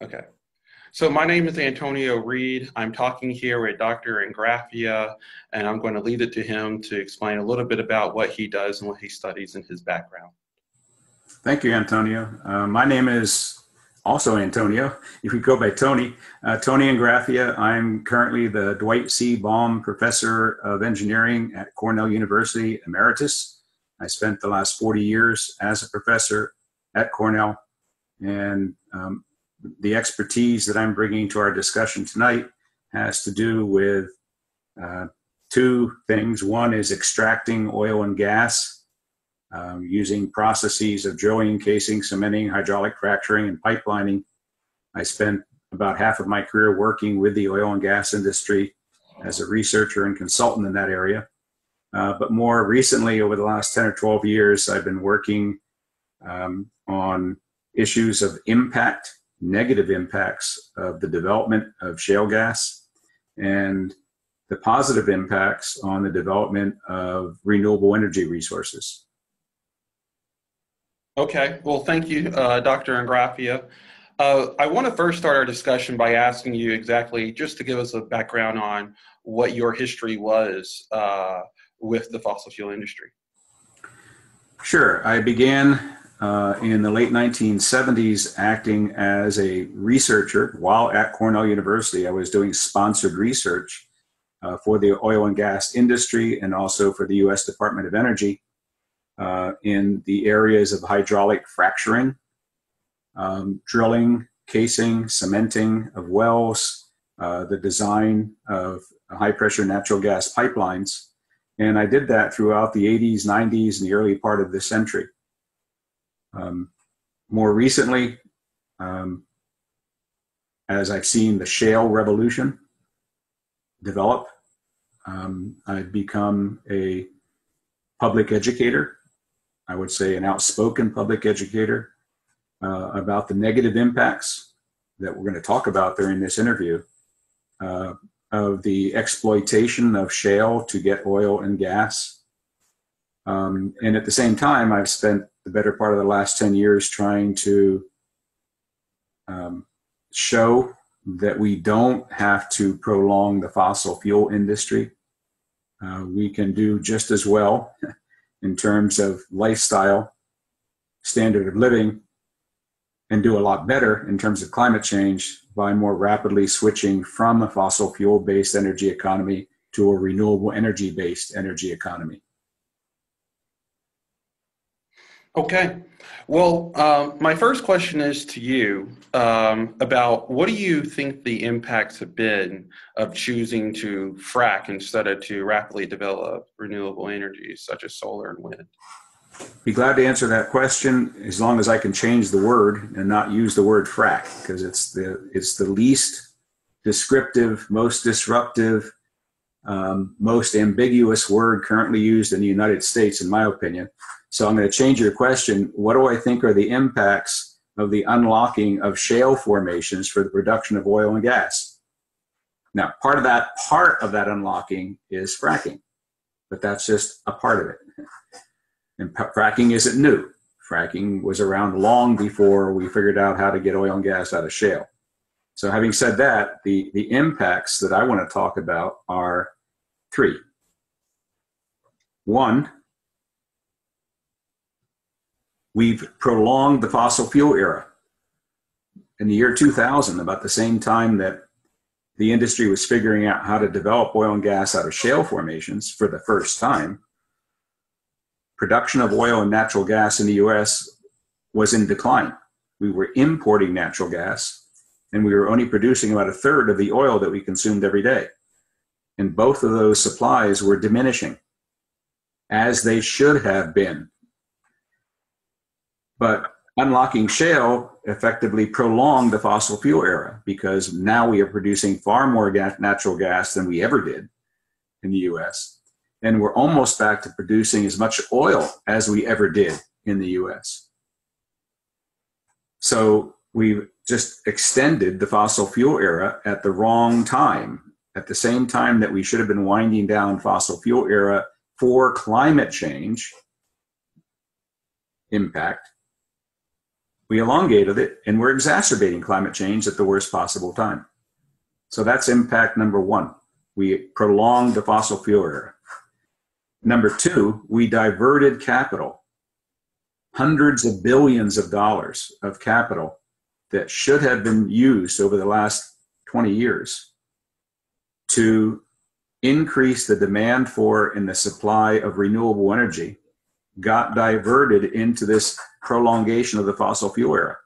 Okay. So my name is Antonio Reid. I'm talking here with Dr. Ingraffea, and I'm going to leave it to him to explain a little bit about what he does and what he studies in his background. Thank you, Antonio. My name is also Antonio. You can go by Tony. Tony Ingraffea. I'm currently the Dwight C. Baum Professor of Engineering at Cornell University, Emeritus. I spent the last 40 years as a professor at Cornell, and the expertise that I'm bringing to our discussion tonight has to do with two things. One is extracting oil and gas using processes of drilling, casing, cementing, hydraulic fracturing, and pipelining. I spent about half of my career working with the oil and gas industry as a researcher and consultant in that area. But more recently, over the last 10 or 12 years, I've been working on issues of impact, negative impacts of the development of shale gas, and the positive impacts on the development of renewable energy resources. Okay, well, thank you, Dr. Ingraffea. I want to first start our discussion by asking you exactly, just to give us a background on what your history was with the fossil fuel industry. Sure. I began in the late 1970s acting as a researcher while at Cornell University. I was doing sponsored research for the oil and gas industry and also for the U.S. Department of Energy in the areas of hydraulic fracturing, drilling, casing, cementing of wells, the design of high-pressure natural gas pipelines. And I did that throughout the 80s, 90s, and the early part of this century. More recently, as I've seen the shale revolution develop, I've become a public educator. I would say an outspoken public educator about the negative impacts that we're going to talk about during this interview of the exploitation of shale to get oil and gas. And at the same time, I've spent the better part of the last 10 years trying to show that we don't have to prolong the fossil fuel industry. We can do just as well in terms of lifestyle, standard of living, and do a lot better in terms of climate change by more rapidly switching from a fossil fuel-based energy economy to a renewable energy-based energy economy. Okay. Well, my first question is to you about what do you think the impacts have been of choosing to frack instead of to rapidly develop renewable energies such as solar and wind? Be glad to answer that question as long as I can change the word and not use the word frack, because it's the least descriptive, most disruptive, most ambiguous word currently used in the United States, in my opinion. So I'm going to change your question. What do I think are the impacts of the unlocking of shale formations for the production of oil and gas? Now, part of that unlocking is fracking, but that's just a part of it. And fracking isn't new. Fracking was around long before we figured out how to get oil and gas out of shale. So having said that, the impacts that I want to talk about are three. One, we've prolonged the fossil fuel era. In the year 2000, about the same time that the industry was figuring out how to develop oil and gas out of shale formations for the first time, production of oil and natural gas in the US was in decline. We were importing natural gas, and we were only producing about a third of the oil that we consumed every day. And both of those supplies were diminishing, as they should have been. But unlocking shale effectively prolonged the fossil fuel era, because now we are producing far more natural gas than we ever did in the US. And we're almost back to producing as much oil as we ever did in the US. So we've just extended the fossil fuel era at the wrong time, at the same time that we should have been winding down fossil fuel era for climate change impact. We elongated it, and we're exacerbating climate change at the worst possible time. So that's impact number one. We prolonged the fossil fuel era. Number two, we diverted capital, hundreds of billions of dollars of capital that should have been used over the last 20 years to increase the demand for and the supply of renewable energy, got diverted into this prolongation of the fossil fuel era.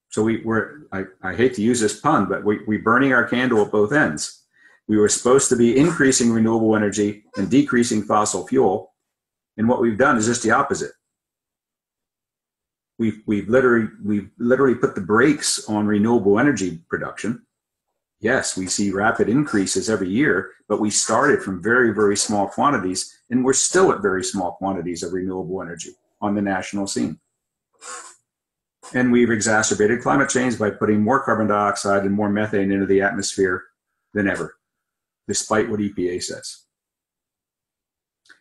So I hate to use this pun, but we're burning our candle at both ends. We were supposed to be increasing renewable energy and decreasing fossil fuel, and what we've done is just the opposite. We've literally put the brakes on renewable energy production. Yes, we see rapid increases every year, but we started from very, very small quantities, and we're still at very small quantities of renewable energy on the national scene. And we've exacerbated climate change by putting more carbon dioxide and more methane into the atmosphere than ever, despite what EPA says.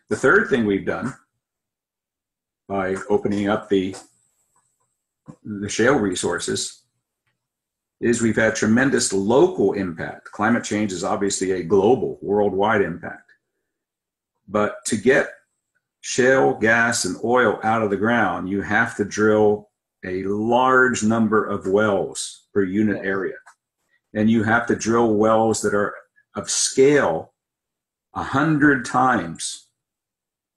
The third thing we've done by opening up the shale resources is we've had tremendous local impact. Climate change is obviously a global, worldwide impact. But to get shale gas and oil out of the ground, you have to drill a large number of wells per unit area. And you have to drill wells that are of scale 100 times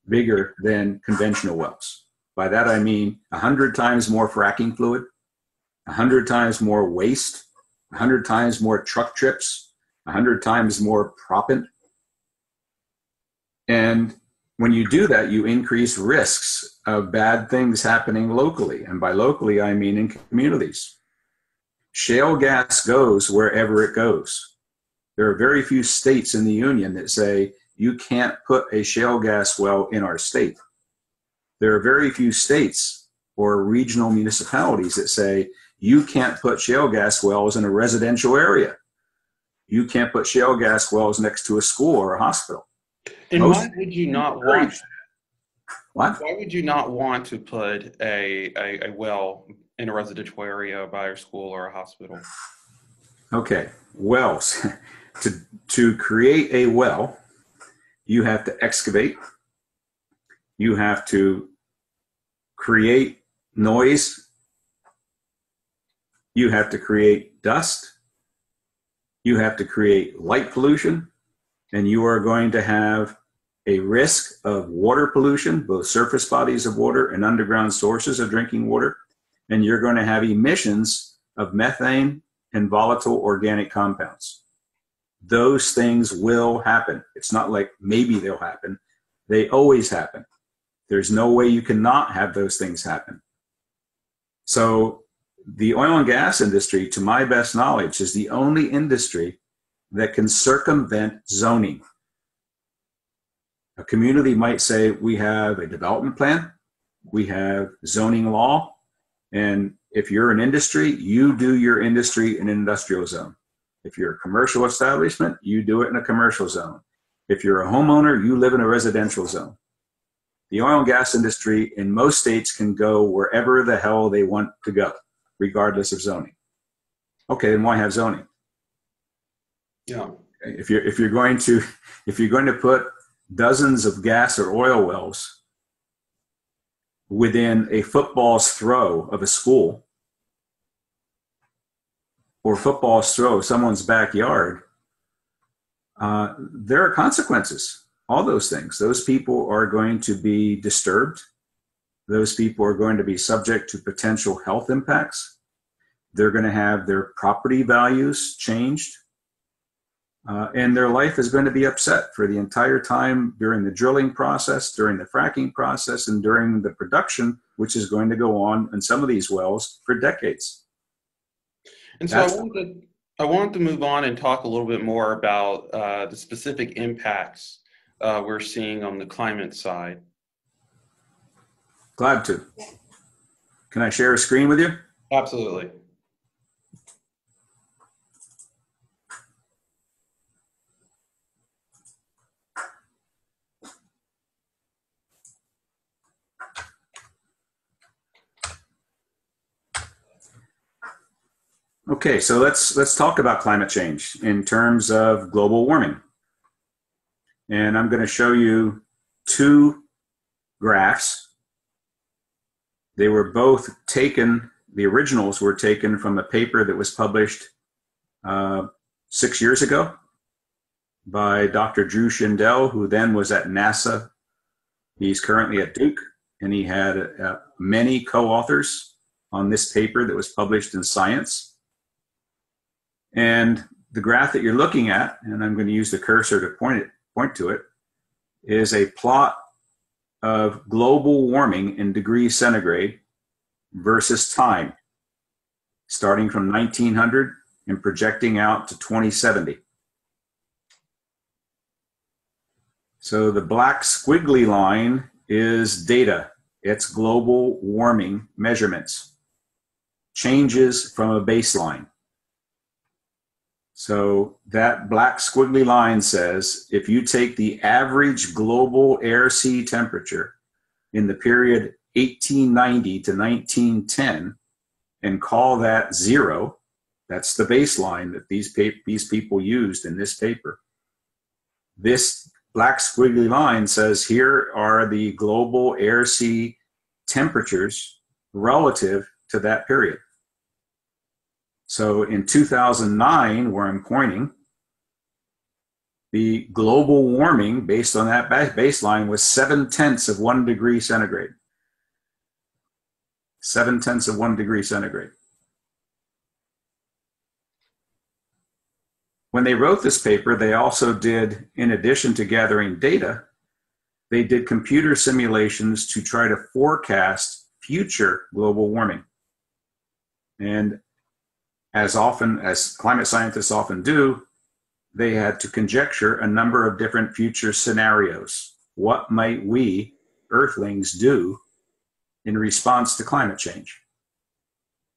bigger than conventional wells. By that I mean 100 times more fracking fluid, 100 times more waste, 100 times more truck trips, 100 times more proppant. And when you do that, you increase risks of bad things happening locally. And by locally, I mean in communities. Shale gas goes wherever it goes. There are very few states in the union that say, you can't put a shale gas well in our state. There are very few states or regional municipalities that say, you can't put shale gas wells in a residential area. You can't put shale gas wells next to a school or a hospital. And why would you not want? What? Why would you not want to put a well in a residential area by a school or a hospital? Okay, wells. To create a well, you have to excavate. You have to create noise. You have to create dust. You have to create light pollution. And you are going to have a risk of water pollution, both surface bodies of water and underground sources of drinking water. And you're going to have emissions of methane and volatile organic compounds. Those things will happen. It's not like maybe they'll happen. They always happen. There's no way you cannot have those things happen. So the oil and gas industry, to my best knowledge, is the only industry that can circumvent zoning. A community might say, we have a development plan, we have zoning law, and if you're an industry, you do your industry in an industrial zone. If you're a commercial establishment, you do it in a commercial zone. If you're a homeowner, you live in a residential zone. The oil and gas industry in most states can go wherever the hell they want to go, regardless of zoning. Okay, then why have zoning? Yeah. If you're going to put dozens of gas or oil wells within a football's throw of a school, or football's throw of someone's backyard, there are consequences. All those things. Those people are going to be disturbed. Those people are going to be subject to potential health impacts. They're going to have their property values changed. And their life is going to be upset for the entire time during the drilling process, during the fracking process, and during the production, which is going to go on in some of these wells for decades. And so I wanted to move on and talk a little bit more about the specific impacts we're seeing on the climate side. Glad to. Can I share a screen with you? Absolutely. Okay, so let's talk about climate change in terms of global warming. And I'm going to show you two graphs. They were both taken, the originals were taken from a paper that was published 6 years ago by Dr. Drew Shindell, who then was at NASA. He's currently at Duke, and he had many co-authors on this paper that was published in Science. And the graph that you're looking at, and I'm going to use the cursor to point to it, is a plot of global warming in degrees centigrade versus time, starting from 1900 and projecting out to 2070. So the black squiggly line is data. It's global warming measurements, changes from a baseline. So that black squiggly line says if you take the average global air-sea temperature in the period 1890 to 1910 and call that 0, that's the baseline that these people used in this paper. This black squiggly line says here are the global air-sea temperatures relative to that period. So in 2009, where I'm pointing, the global warming based on that baseline was 0.7 of 1 degree centigrade. 0.7 of 1 degree centigrade. When they wrote this paper, they also did, in addition to gathering data, they did computer simulations to try to forecast future global warming. And as often as climate scientists often do, they had to conjecture a number of different future scenarios. What might we, Earthlings, do in response to climate change?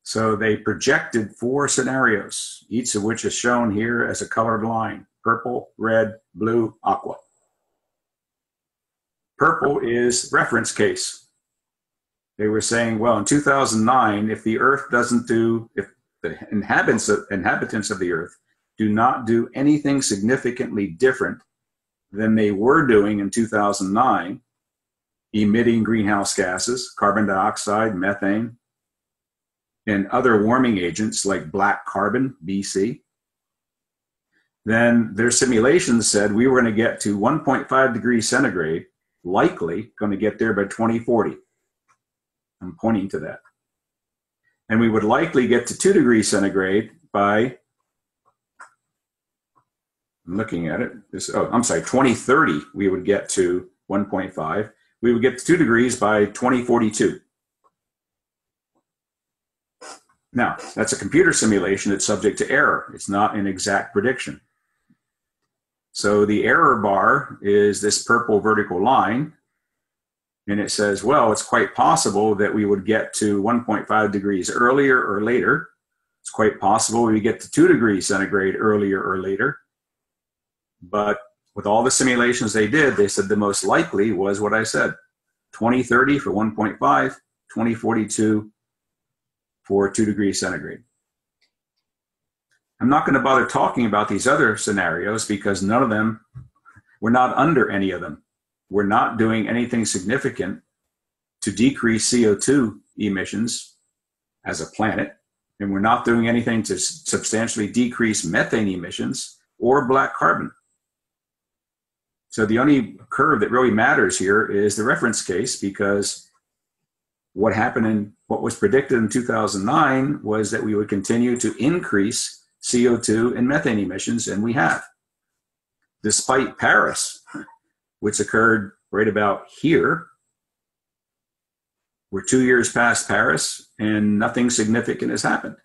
So they projected 4 scenarios, each of which is shown here as a colored line: purple, red, blue, aqua. Purple is reference case. They were saying, well, in 2009, if the Earth doesn't do, if the inhabitants of the Earth do not do anything significantly different than they were doing in 2009, emitting greenhouse gases, carbon dioxide, methane, and other warming agents like black carbon, BC, then their simulations said we were going to get to 1.5 degrees centigrade, likely going to get there by 2040. I'm pointing to that. And we would likely get to 2 degrees centigrade by, I'm looking at it, 2030, we would get to 1.5. We would get to 2 degrees by 2042. Now, that's a computer simulation that's subject to error. It's not an exact prediction. So the error bar is this purple vertical line, and it says, well, it's quite possible that we would get to 1.5 degrees earlier or later. It's quite possible we get to 2 degrees centigrade earlier or later. But with all the simulations they did, they said the most likely was what I said: 2030 for 1.5, 2042 for 2 degrees centigrade. I'm not going to bother talking about these other scenarios because none of them, we're not under any of them. We're not doing anything significant to decrease CO2 emissions as a planet, and we're not doing anything to substantially decrease methane emissions or black carbon. So the only curve that really matters here is the reference case, because what happened in what was predicted in 2009 was that we would continue to increase CO2 and methane emissions, and we have. Despite Paris, which occurred right about here. We're 2 years past Paris and nothing significant has happened.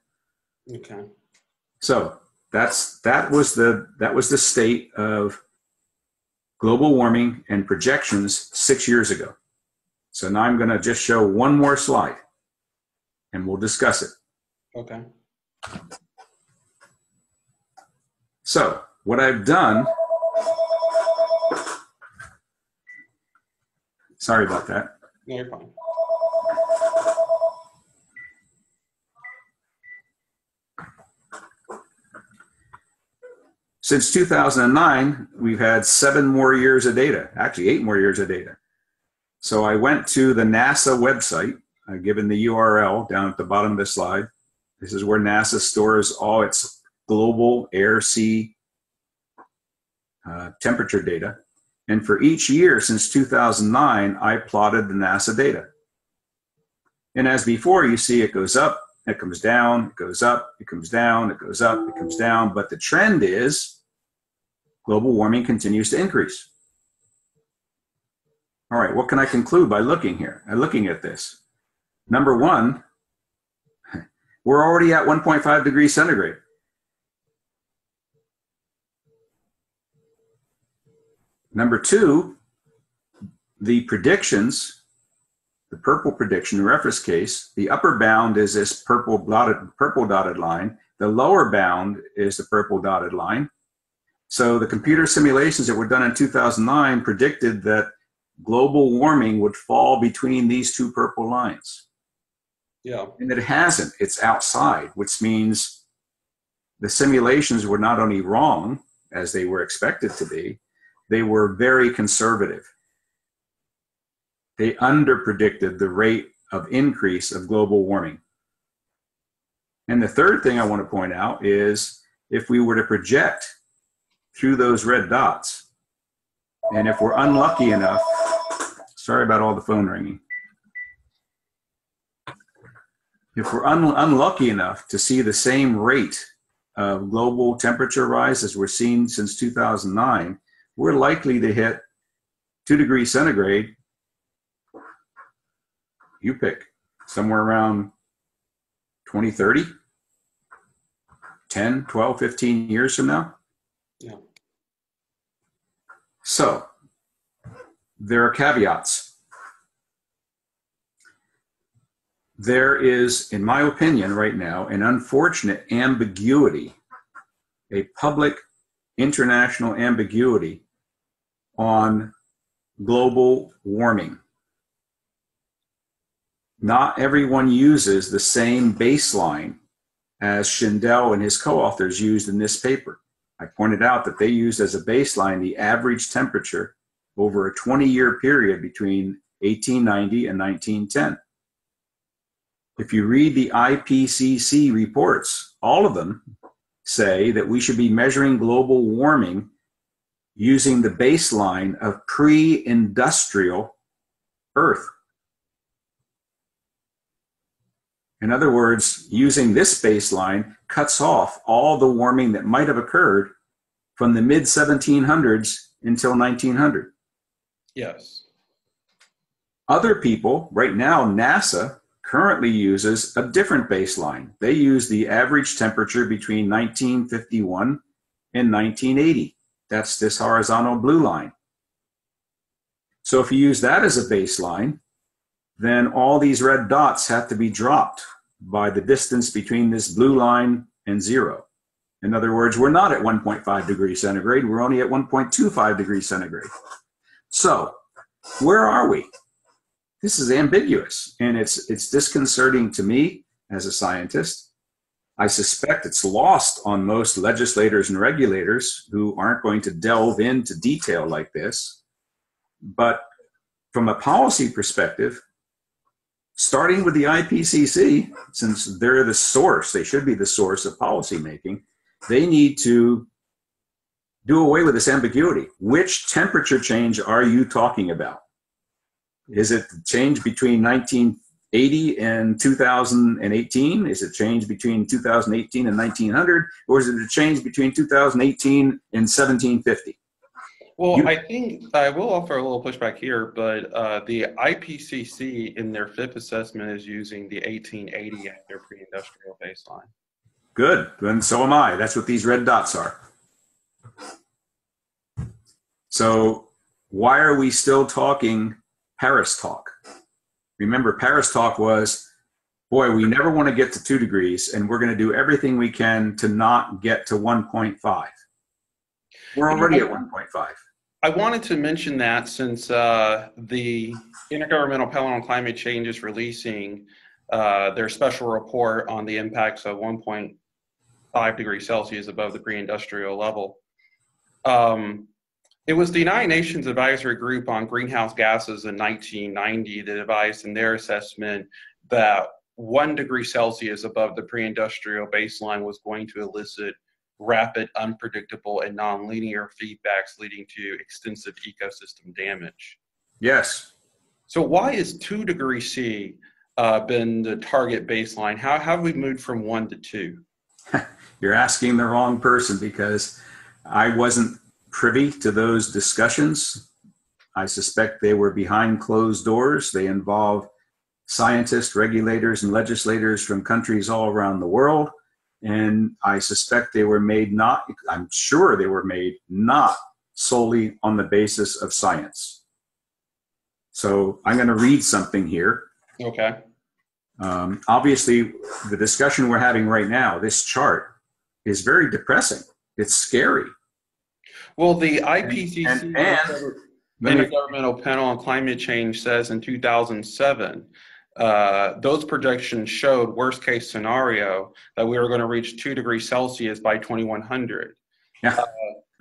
Okay. So that was the state of global warming and projections 6 years ago. So now I'm going to just show one more slide and we'll discuss it. Okay. So what I've done, sorry about that. No, you're fine. Since 2009, we've had 7 more years of data, actually 8 more years of data. So I went to the NASA website, given the URL down at the bottom of the slide. This is where NASA stores all its global air, sea, temperature data. And for each year since 2009, I plotted the NASA data. And as before, you see it goes up, it comes down, it goes up, it comes down, it goes up, it comes down. But the trend is global warming continues to increase. All right, what can I conclude by looking at this? Number one, we're already at 1.5 degrees centigrade. Number two, the predictions, the purple prediction reference case, the upper bound is this purple dotted line. The lower bound is the purple dotted line. So the computer simulations that were done in 2009 predicted that global warming would fall between these two purple lines. Yeah. And it hasn't. It's outside, which means the simulations were not only wrong, as they were expected to be, they were very conservative. They underpredicted the rate of increase of global warming. And the third thing I want to point out is if we were to project through those red dots, and if we're unlucky enough, sorry about all the phone ringing. If we're unlucky enough to see the same rate of global temperature rise as we're seeing since 2009, we're likely to hit 2 degrees centigrade, you pick, somewhere around 2030, 10, 12, 15 years from now. Yeah. So there are caveats. There is, in my opinion right now, an unfortunate ambiguity, a public international ambiguity on global warming. Not everyone uses the same baseline as Shindell and his co-authors used in this paper. I pointed out that they used as a baseline the average temperature over a 20-year period between 1890 and 1910. If you read the IPCC reports, all of them say that we should be measuring global warming using the baseline of pre-industrial Earth. In other words, using this baseline cuts off all the warming that might have occurred from the mid-1700s until 1900. Yes. Other people, right now, NASA currently uses a different baseline. They use the average temperature between 1951 and 1980. That's this horizontal blue line. So if you use that as a baseline, then all these red dots have to be dropped by the distance between this blue line and 0. In other words, we're not at 1.5 degrees centigrade, we're only at 1.25 degrees centigrade. So where are we? This is ambiguous, and it's disconcerting to me as a scientist. I suspect it's lost on most legislators and regulators who aren't going to delve into detail like this. But from a policy perspective, starting with the IPCC, since they're the source, they should be the source of policy making, they need to do away with this ambiguity. Which temperature change are you talking about? Is it the change between 1980 and 2018? Is it change between 2018 and 1900? Or is it a change between 2018 and 1750? Well, I think I will offer a little pushback here, but the IPCC in their fifth assessment is using the 1880 as their pre-industrial baseline. Good, and so am I. That's what these red dots are. So why are we still talking Paris talk? Remember, Paris talk was, boy, we never want to get to 2 degrees, and we're going to do everything we can to not get to 1.5. We're already at 1.5. I wanted to mention that since the Intergovernmental Panel on Climate Change is releasing their special report on the impacts of 1.5 degrees Celsius above the pre-industrial level. It was the United Nations Advisory Group on Greenhouse Gases in 1990 that advised in their assessment that 1 degree Celsius above the pre-industrial baseline was going to elicit rapid, unpredictable, and nonlinear feedbacks leading to extensive ecosystem damage. Yes. So why is 2 degrees C been the target baseline? How have we moved from 1 to 2? You're asking the wrong person, because I wasn't privy to those discussions. I suspect they were behind closed doors. They involve scientists, regulators, and legislators from countries all around the world. And I suspect they were made I'm sure they were made not solely on the basis of science. So I'm going to read something here. Okay. Obviously, the discussion we're having right now, this chart, is very depressing. It's scary. Well, the IPCC and Intergovernmental Panel on Climate Change says in 2007, those projections showed worst case scenario that we were going to reach 2 degrees Celsius by 2100. Yeah.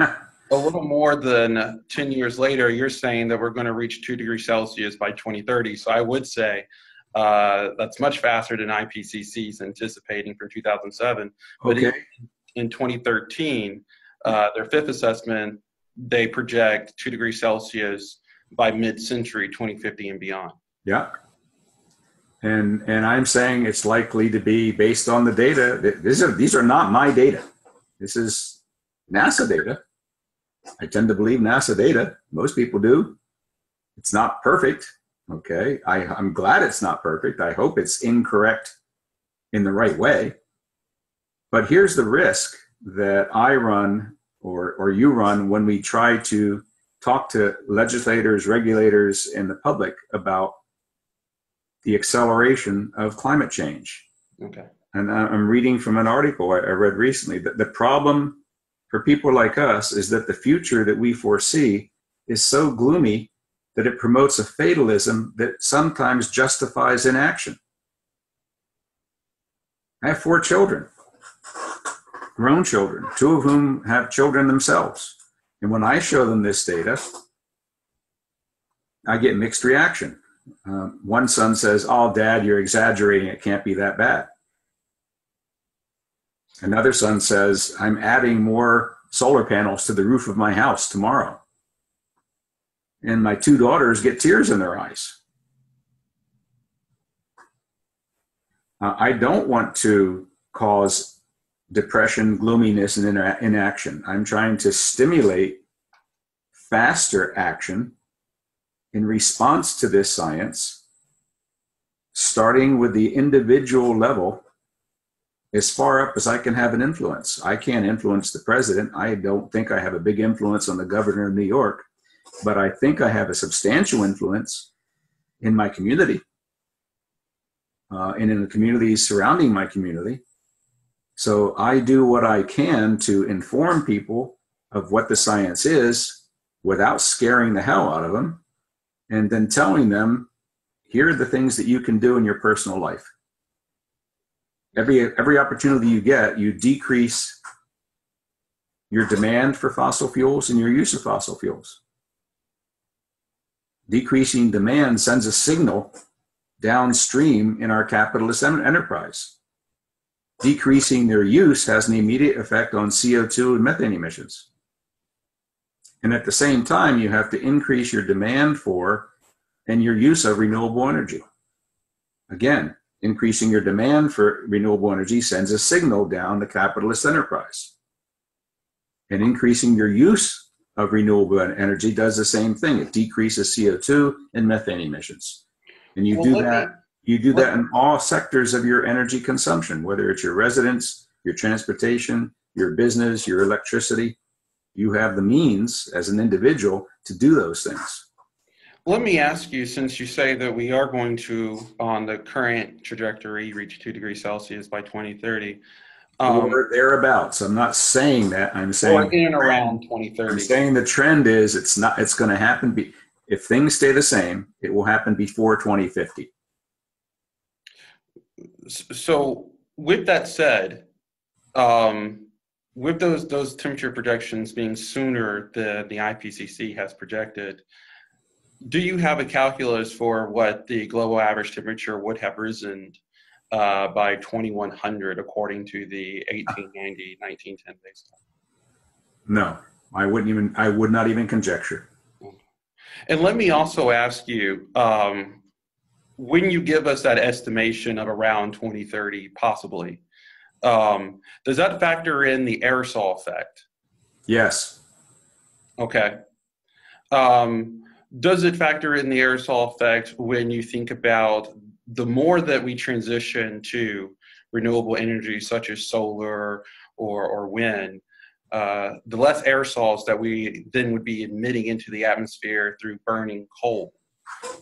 A little more than 10 years later, you're saying that we're going to reach 2 degrees Celsius by 2030. So I would say that's much faster than IPCC's anticipating for 2007. But Okay. in 2013, their 5th assessment, they project 2 degrees Celsius by mid-century, 2050 and beyond. Yeah. And I'm saying it's likely to be based on the data. These are not my data. This is NASA data. I tend to believe NASA data. Most people do. It's not perfect. Okay. I'm glad it's not perfect. I hope it's incorrect in the right way. But here's the risk that I run or you run when we try to talk to legislators, regulators, and the public about the acceleration of climate change. Okay. And I'm reading from an article I read recently that the problem for people like us is that the future that we foresee is so gloomy that it promotes a fatalism that sometimes justifies inaction. I have 4 children, grown children, 2 of whom have children themselves. And when I show them this data, I get mixed reaction. One son says, "Oh, Dad, you're exaggerating. It can't be that bad." Another son says, "I'm adding more solar panels to the roof of my house tomorrow." And my 2 daughters get tears in their eyes. I don't want to cause depression, gloominess, and inaction. I'm trying to stimulate faster action in response to this science, starting with the individual level as far up as I can have an influence. I can't influence the president. I don't think I have a big influence on the governor of New York, but I think I have a substantial influence in my community and in the communities surrounding my community. So I do what I can to inform people of what the science is without scaring the hell out of them, and then telling them, here are the things that you can do in your personal life. Every opportunity you get, you decrease your demand for fossil fuels and your use of fossil fuels. Decreasing demand sends a signal downstream in our capitalist enterprise. Decreasing their use has an immediate effect on CO2 and methane emissions. And at the same time, you have to increase your demand for and your use of renewable energy. Again, increasing your demand for renewable energy sends a signal down the capitalist enterprise. And increasing your use of renewable energy does the same thing. It decreases CO2 and methane emissions. And you do that in all sectors of your energy consumption, whether it's your residence, your transportation, your business, your electricity. You have the means as an individual to do those things. Let me ask you, since you say that we are going to, on the current trajectory, reach 2 degrees Celsius by 2030. Or thereabouts. I'm not saying that. I'm saying or in and around 2030. I'm saying the trend is it's going to happen. If things stay the same, it will happen before 2050. So with that said, with those temperature projections being sooner than the IPCC has projected, do you have a calculus for what the global average temperature would have risen by 2100 according to the 1890-1910 baseline? No, I would not even conjecture. And let me also ask you, when you give us that estimation of around 2030, possibly, does that factor in the aerosol effect? Yes. Okay. Does it factor in the aerosol effect when you think about the more that we transition to renewable energy such as solar or wind, the less aerosols that we then would be emitting into the atmosphere through burning coal?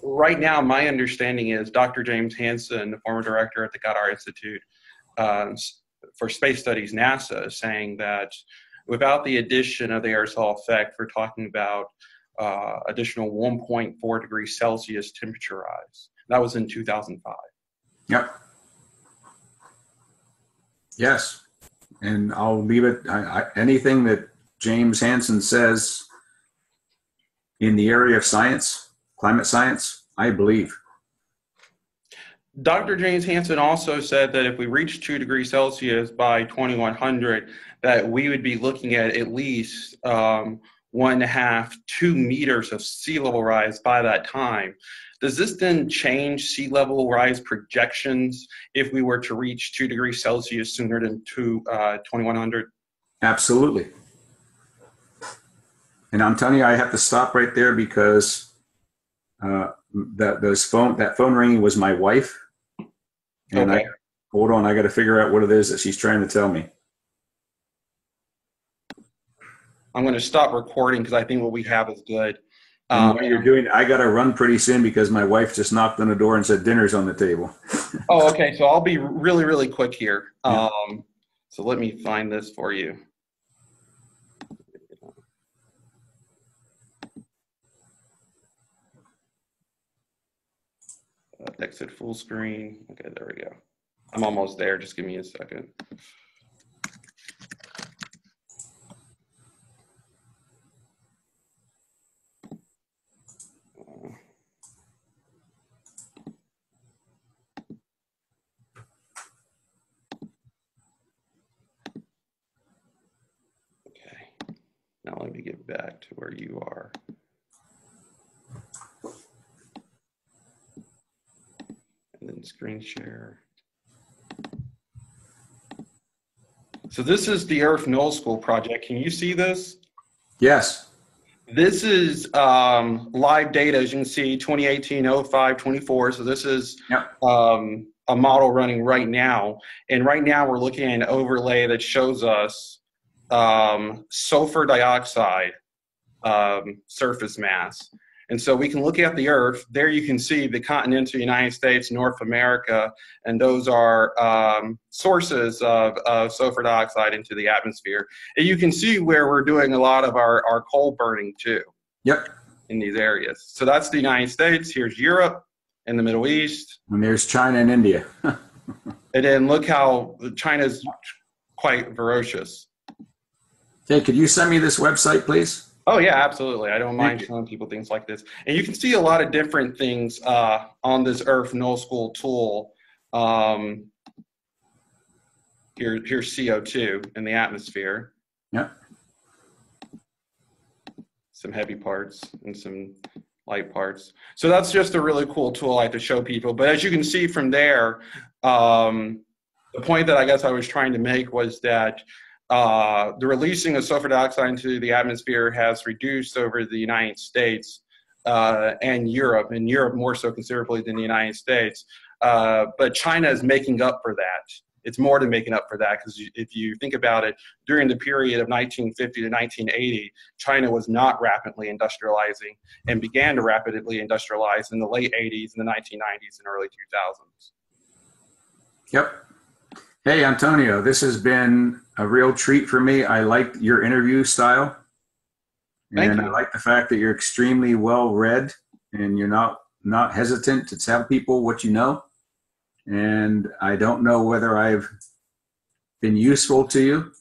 Right now, my understanding is Dr. James Hansen, the former director at the Goddard Institute for Space Studies, NASA, is saying that without the addition of the aerosol effect, we're talking about additional 1.4 degrees Celsius temperature rise. That was in 2005. Yep. Yes. And I'll leave it, anything that James Hansen says in the area of science, climate science, I believe. Dr. James Hansen also said that if we reach 2 degrees Celsius by 2100, that we would be looking at least 1.5, 2 meters of sea level rise by that time. Does this then change sea level rise projections if we were to reach 2 degrees Celsius sooner than 2100? Absolutely. And I'm telling you, I have to stop right there because that phone ringing was my wife. And okay. Hold on, I got to figure out what it is that she's trying to tell me. I'm going to stop recording because I think what we have is good. And what you're doing, I got to run pretty soon because my wife just knocked on the door and said dinner's on the table. Oh, okay. So I'll be really, really quick here. Yeah. So let me find this for you. Exit full screen. Okay, there we go. I'm almost there. Just give me a second. Okay. Now let me get back to where you are. And then screen share. So this is the Earth Null School project. Can you see this? Yes. This is live data, as you can see, 2018, 05, 24. So this is a model running right now. And right now we're looking at an overlay that shows us sulfur dioxide surface mass. And so we can look at the Earth. There you can see the continental United States, North America, and those are sources of sulfur dioxide into the atmosphere. And you can see where we're doing a lot of our coal burning too. Yep. In these areas. So that's the United States. Here's Europe and the Middle East. And there's China and India. And then look how China's quite ferocious. Hey, could you send me this website, please? Oh, yeah, absolutely. I don't mind showing people things like this. And you can see a lot of different things on this Earth Null School tool. Here's CO2 in the atmosphere. Yep. Some heavy parts and some light parts. So that's just a really cool tool I like to show people. But as you can see from there, the point that I guess I was trying to make was that the releasing of sulfur dioxide into the atmosphere has reduced over the United States and Europe more so considerably than the United States. But China is making up for that. It's more than making up for that, because if you think about it, during the period of 1950 to 1980, China was not rapidly industrializing and began to rapidly industrialize in the late 80s and the 1990s and early 2000s. Yep. Hey, Antonio, this has been a real treat for me. I like your interview style. Thank you. I like the fact that you're extremely well read and you're not hesitant to tell people what you know. And I don't know whether I've been useful to you,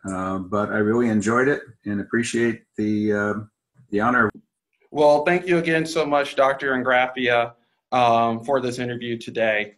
but I really enjoyed it and appreciate the honor. Well, thank you again so much, Dr. Ingraffea, for this interview today.